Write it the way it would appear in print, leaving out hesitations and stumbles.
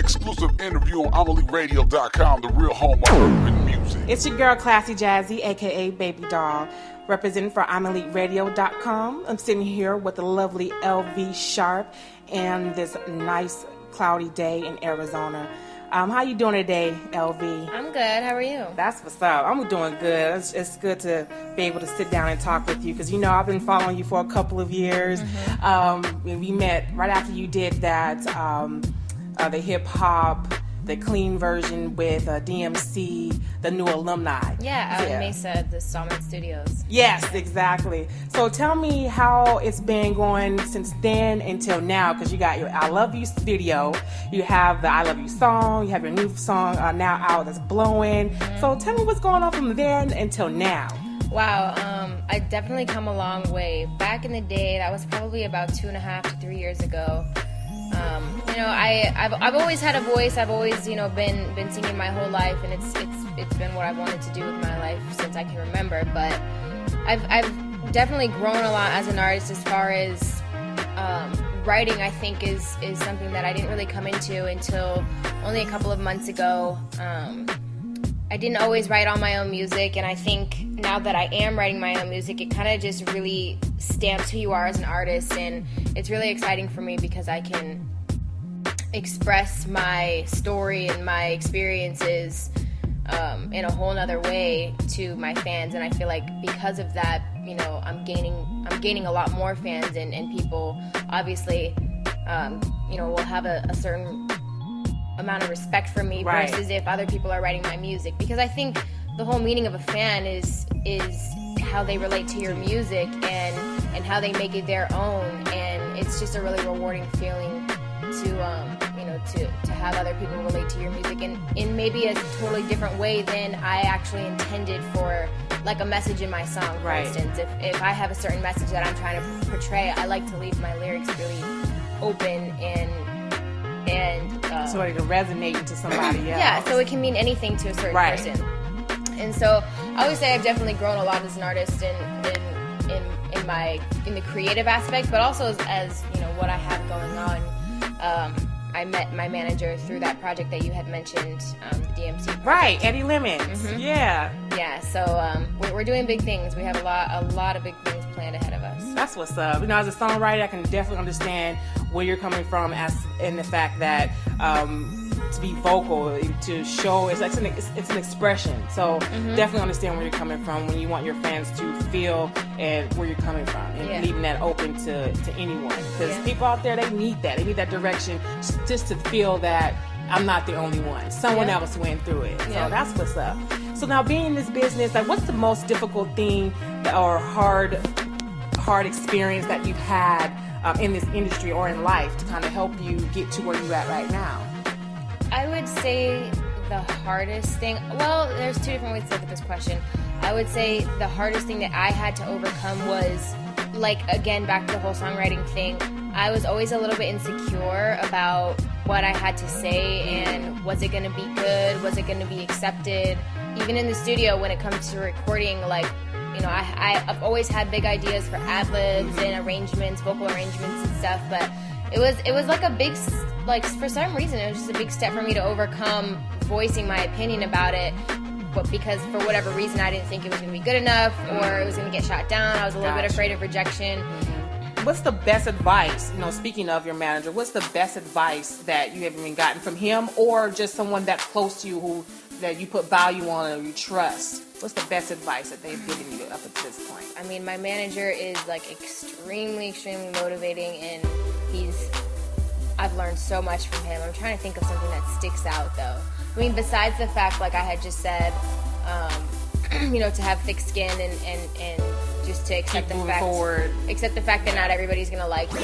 exclusive interview on AmelieRadio.com, the real home of urban music. It's your girl, Classi Jazzi, a.k.a. Baby Doll, representing for AmelieRadio.com. I'm sitting here with the lovely LV Sharp and this nice cloudy day in Arizona. How you doing today, LV? I'm good. How are you? That's what's up. I'm doing good. It's good to be able to sit down and talk with you because, you know, I've been following you for a couple of years. We met right after you did that, the hip-hop, the clean version with DMC, the new alumni. Yeah, out in Mesa, the Stallman Studios. Yes, exactly. So tell me how it's been going since then until now, because you got your I Love You video, you have the I Love You song, you have your new song now out that's blowing. So tell me what's going on from then until now. Wow, I definitely come a long way. Back in the day, that was probably about 2.5 to 3 years ago. You know, I've always had a voice. I've always, you know, been singing my whole life, and it's been what I wanted to do with my life since I can remember. But I've definitely grown a lot as an artist as far as writing. I think is something that I didn't really come into until only a couple of months ago. I didn't always write all my own music, and I think now that I am writing my own music, it kind of just really stamps who you are as an artist, and it's really exciting for me because I can express my story and my experiences in a whole nother way to my fans, and I feel like because of that, you know, I'm gaining a lot more fans, and people obviously, you know, will have a certain amount of respect for me versus if other people are writing my music, because I think the whole meaning of a fan is how they relate to your music and how they make it their own, and it's just a really rewarding feeling to you know, to have other people relate to your music in maybe a totally different way than I actually intended for, like a message in my song, for instance. If I have a certain message that I'm trying to portray, I like to leave my lyrics really open and so it can resonate to somebody else. Yeah, so it can mean anything to a certain person. And so I would say I've definitely grown a lot as an artist in the creative aspect, but also as you know, what I have going on. I met my manager through that project that you had mentioned, the DMC project. Right, Eddie Lemons. Yeah. Yeah, so we're doing big things. We have a lot of big things planned ahead of us. That's what's up. You know, as a songwriter, I can definitely understand where you're coming from, as in the fact that to be vocal, to show, it's an expression. So definitely understand where you're coming from when you want your fans to feel and where you're coming from, and leaving that open to anyone. Because people out there, they need that. They need that direction just to feel that I'm not the only one. Someone else went through it. So that's what's up. So now, being in this business, like, what's the most difficult thing or hard experience that you've had in this industry or in life to kind of help you get to where you're at right now? I would say the hardest thing, well, there's two different ways to look at this question. I would say the hardest thing that I had to overcome was, like, again, back to the whole songwriting thing. I was always a little bit insecure about what I had to say, and was it going to be good? Was it going to be accepted? Even in the studio, when it comes to recording, like, you know, I've always had big ideas for ad-libs and arrangements, vocal arrangements and stuff, but it was like a big, like, for some reason, it was just a big step for me to overcome voicing my opinion about it, but because for whatever reason I didn't think it was going to be good enough, or it was going to get shot down. I was a little bit afraid of rejection. What's the best advice, you know, speaking of your manager, what's the best advice that you have even gotten from him, or just someone that's close to you that you put value on or you trust? What's the best advice that they've given you up until this point? I mean, my manager is, like, extremely motivating, and I've learned so much from him. I'm trying to think of something that sticks out, though. I mean, besides the fact, like I had just said, you know, to have thick skin and just to accept the fact that not everybody's gonna like you.